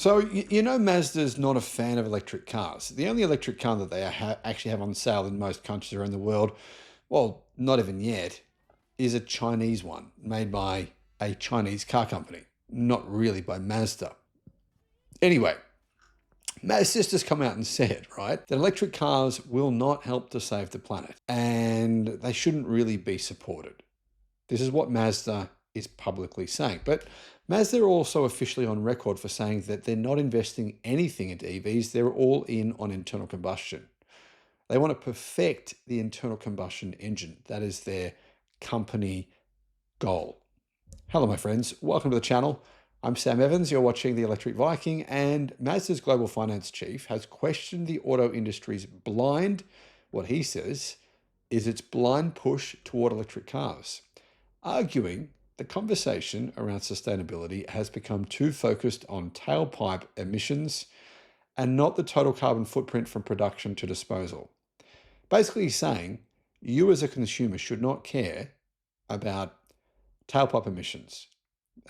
So, you know, Mazda's not a fan of electric cars. The only electric car that they actually have on sale in most countries around the world, well, not even yet, is a Chinese one made by a Chinese car company, not really by Mazda. Anyway, Mazda's just come out and said, right, that electric cars will not help to save the planet and they shouldn't really be supported. This is what Mazda is publicly saying. But Mazda are also officially on record for saying that they're not investing anything into EVs. They're all in on internal combustion. They want to perfect the internal combustion engine. That is their company goal. Hello, my friends. Welcome to the channel. I'm Sam Evans. You're watching the Electric Viking, and Mazda's global finance chief has questioned the auto industry's what he says is its blind push toward electric cars, arguing the conversation around sustainability has become too focused on tailpipe emissions and not the total carbon footprint from production to disposal. Basically, he's saying you as a consumer should not care about tailpipe emissions.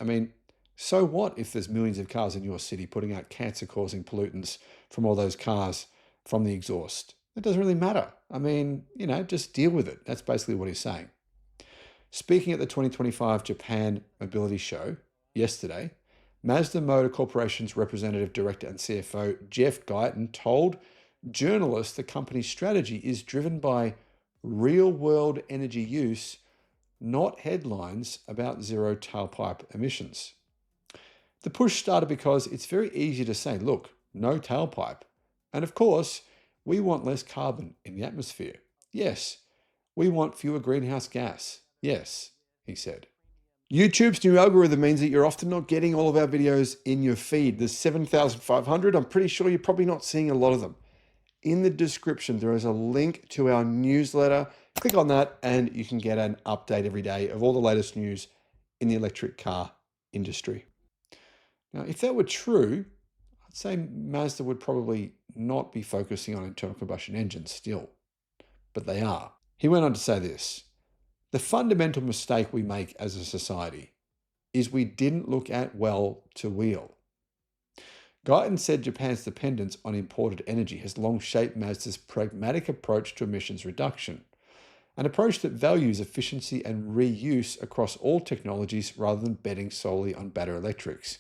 I mean, so what if there's millions of cars in your city putting out cancer-causing pollutants from all those cars from the exhaust? It doesn't really matter. I mean, just deal with it. That's basically what he's saying. Speaking at the 2025 Japan Mobility Show yesterday, Mazda Motor Corporation's Representative Director and CFO Jeff Guyton told journalists the company's strategy is driven by real-world energy use, not headlines about zero tailpipe emissions. The push started because it's very easy to say, look, no tailpipe. And of course, we want less carbon in the atmosphere. Yes, we want fewer greenhouse gas. Yes, he said. YouTube's new algorithm means that you're often not getting all of our videos in your feed. There's 7,500. I'm pretty sure you're probably not seeing a lot of them. In the description, there is a link to our newsletter. Click on that and you can get an update every day of all the latest news in the electric car industry. Now, if that were true, I'd say Mazda would probably not be focusing on internal combustion engines still, but they are. He went on to say this: the fundamental mistake we make as a society is we didn't look at well to wheel. Guyton said Japan's dependence on imported energy has long shaped Mazda's pragmatic approach to emissions reduction, an approach that values efficiency and reuse across all technologies rather than betting solely on battery electrics.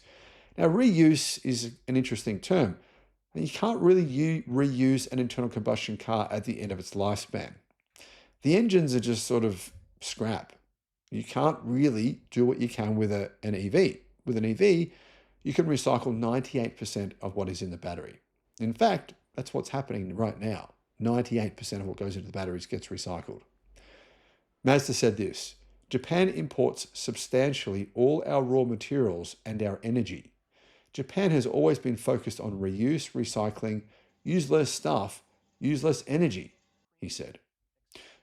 Now, reuse is an interesting term. You can't really reuse an internal combustion car at the end of its lifespan. The engines are just sort of scrap. You can't really do what you can with an EV. With an EV, you can recycle 98% of what is in the battery. In fact, that's what's happening right now. 98% of what goes into the batteries gets recycled. Mazda said this: Japan imports substantially all our raw materials and our energy. Japan has always been focused on reuse, recycling, use less stuff, use less energy, he said.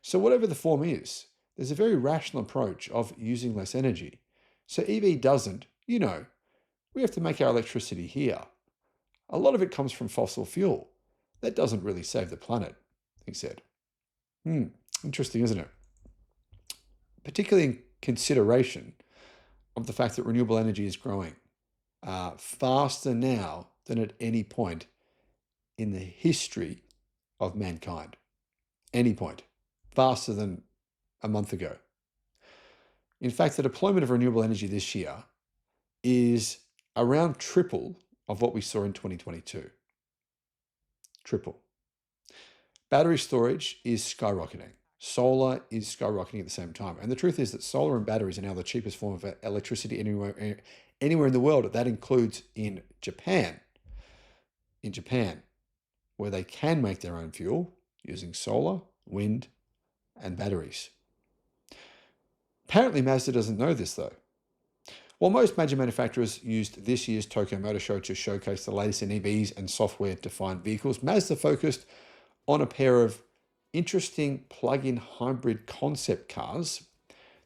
So whatever the form is, there's a very rational approach of using less energy. So EV doesn't, we have to make our electricity here. A lot of it comes from fossil fuel. That doesn't really save the planet, he said. Interesting, isn't it? Particularly in consideration of the fact that renewable energy is growing faster now than at any point in the history of mankind. Any point. Faster than a month ago. In fact, the deployment of renewable energy this year is around triple of what we saw in 2022. Triple. Battery storage is skyrocketing. Solar is skyrocketing at the same time. And the truth is that solar and batteries are now the cheapest form of electricity anywhere in the world. That includes in Japan. In Japan, where they can make their own fuel using solar, wind, and batteries. Apparently, Mazda doesn't know this, though. While most major manufacturers used this year's Tokyo Motor Show to showcase the latest in EVs and software-defined vehicles, Mazda focused on a pair of interesting plug-in hybrid concept cars,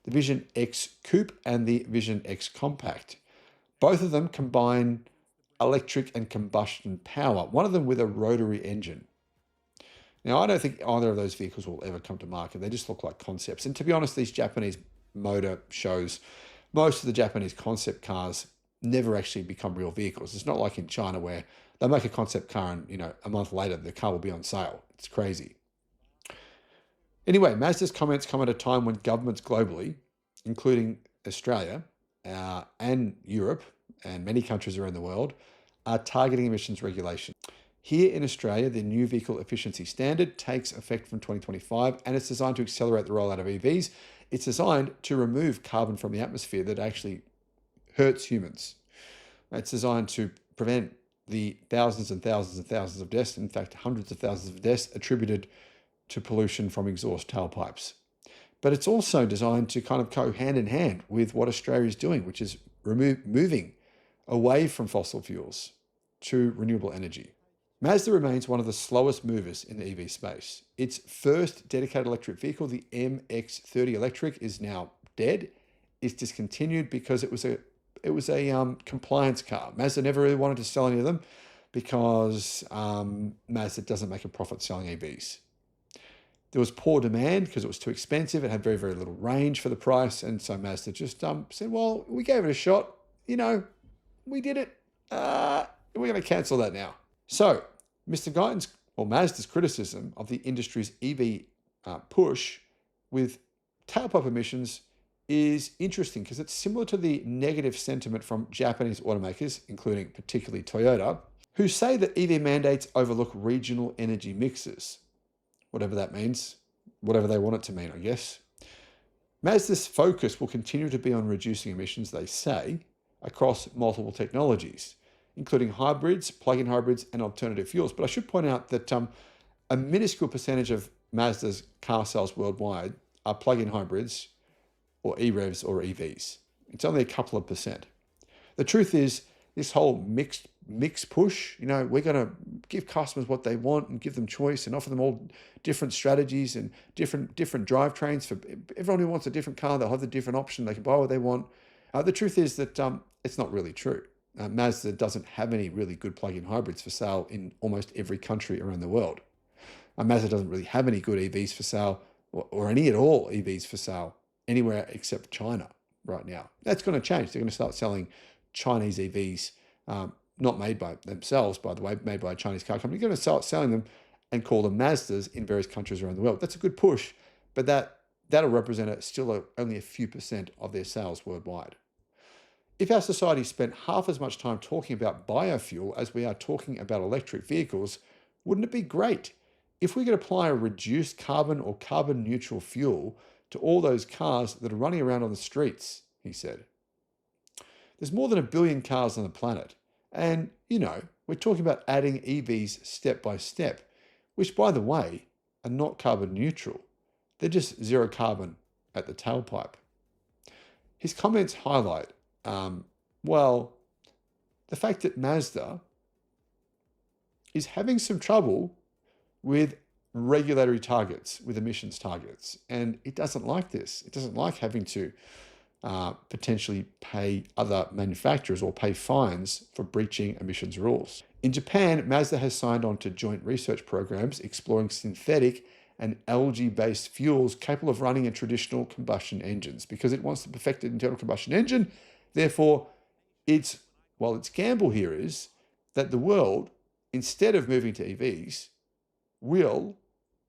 the Vision X Coupe and the Vision X Compact. Both of them combine electric and combustion power, one of them with a rotary engine. Now, I don't think either of those vehicles will ever come to market. They just look like concepts. And to be honest, these Japanese motor shows, most of the Japanese concept cars never actually become real vehicles. It's not like in China where they make a concept car and, a month later the car will be on sale. It's crazy. Anyway, Mazda's comments come at a time when governments globally, including Australia and Europe and many countries around the world, are targeting emissions regulation. Here in Australia, the new vehicle efficiency standard takes effect from 2025, and it's designed to accelerate the rollout of EVs. It's designed to remove carbon from the atmosphere that actually hurts humans. It's designed to prevent the thousands and thousands and thousands of deaths, in fact, hundreds of thousands of deaths attributed to pollution from exhaust tailpipes. But it's also designed to kind of go hand in hand with what Australia is doing, which is moving away from fossil fuels to renewable energy. Mazda remains one of the slowest movers in the EV space. Its first dedicated electric vehicle, the MX-30 Electric, is now dead. It's discontinued because it was a compliance car. Mazda never really wanted to sell any of them because Mazda doesn't make a profit selling EVs. There was poor demand because it was too expensive. It had very, very little range for the price. And so Mazda just said, well, we gave it a shot. We did it. We're going to cancel that now. So Mr. Guyton's, or Mazda's criticism of the industry's EV push with tailpipe emissions is interesting because it's similar to the negative sentiment from Japanese automakers, including particularly Toyota, who say that EV mandates overlook regional energy mixes. Whatever that means, whatever they want it to mean, I guess. Mazda's focus will continue to be on reducing emissions, they say, across multiple technologies, including hybrids, plug-in hybrids, and alternative fuels. But I should point out that a minuscule percentage of Mazda's car sales worldwide are plug-in hybrids or EREVs or EVs. It's only a couple of percent. The truth is, this whole mix push, we're going to give customers what they want and give them choice and offer them all different strategies and different drivetrains. For everyone who wants a different car, they'll have the different option. They can buy what they want. The truth is that it's not really true. Mazda doesn't have any really good plug-in hybrids for sale in almost every country around the world. Mazda doesn't really have any good EVs for sale or any at all EVs for sale anywhere except China right now. That's going to change. They're going to start selling Chinese EVs, not made by themselves, by the way, made by a Chinese car company. They're going to start selling them and call them Mazdas in various countries around the world. That's a good push, but that'll represent still only a few percent of their sales worldwide. If our society spent half as much time talking about biofuel as we are talking about electric vehicles, wouldn't it be great if we could apply a reduced carbon or carbon neutral fuel to all those cars that are running around on the streets, he said. There's more than 1 billion cars on the planet. And, we're talking about adding EVs step by step, which, by the way, are not carbon neutral. They're just zero carbon at the tailpipe. His comments highlight, the fact that Mazda is having some trouble with regulatory targets, with emissions targets. And it doesn't like this. It doesn't like having to potentially pay other manufacturers or pay fines for breaching emissions rules. In Japan, Mazda has signed on to joint research programs exploring synthetic and algae-based fuels capable of running in traditional combustion engines because it wants to perfect an internal combustion engine. Therefore, its gamble here is that the world, instead of moving to EVs, will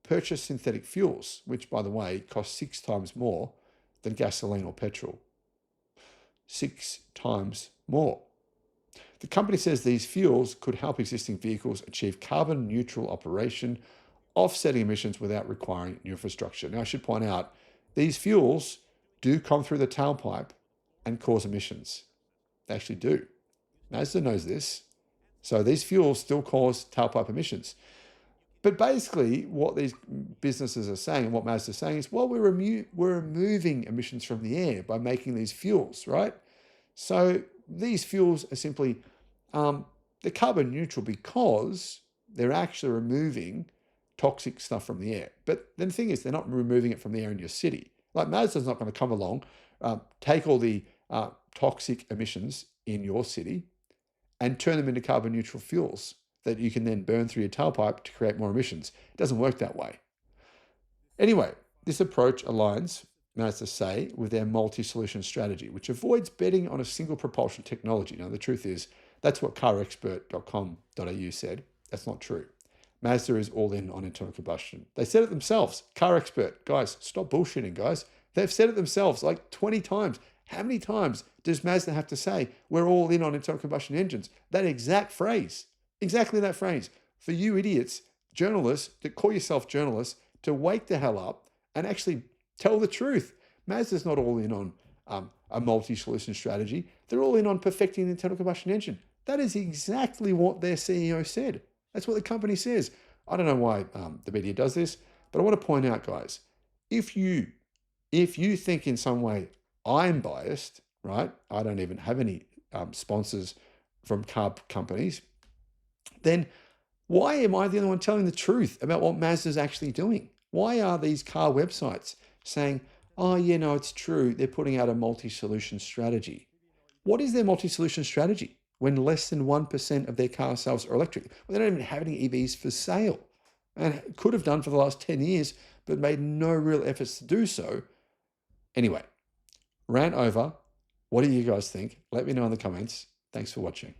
purchase synthetic fuels, which, by the way, cost 6 times more than gasoline or petrol. 6 times more. The company says these fuels could help existing vehicles achieve carbon neutral operation, offsetting emissions without requiring new infrastructure. Now, I should point out, these fuels do come through the tailpipe and cause emissions. They actually do. Mazda knows this. So these fuels still cause tailpipe emissions. But basically, what these businesses are saying and what Mazda is saying is, well, we're removing emissions from the air by making these fuels, right? So these fuels are simply, they're carbon neutral because they're actually removing toxic stuff from the air. But then the thing is, they're not removing it from the air in your city. Like Mazda's not going to come along, take all the toxic emissions in your city and turn them into carbon neutral fuels that you can then burn through your tailpipe to create more emissions. It doesn't work that way. Anyway, this approach aligns Mazda say, with their multi-solution strategy, which avoids betting on a single propulsion technology. Now, the truth is, that's what carexpert.com.au said. That's not true. Mazda is all in on internal combustion. They said it themselves. Car Expert, guys, stop bullshitting, guys. They've said it themselves like 20 times. How many times does Mazda have to say, we're all in on internal combustion engines? That exact phrase, exactly that phrase. For you idiots, journalists that call yourself journalists, to wake the hell up and actually tell the truth. Mazda's not all in on a multi-solution strategy. They're all in on perfecting the internal combustion engine. That is exactly what their CEO said. That's what the company says. I don't know why the media does this, but I want to point out, guys, if you think in some way I'm biased, right? I don't even have any sponsors from car companies. Then why am I the only one telling the truth about what Mazda's actually doing? Why are these car websites saying, oh, yeah, no, it's true, they're putting out a multi-solution strategy? What is their multi-solution strategy when less than 1% of their car sales are electric? Well, they don't even have any EVs for sale and could have done for the last 10 years, but made no real efforts to do so. Anyway, rant over. What do you guys think? Let me know in the comments. Thanks for watching.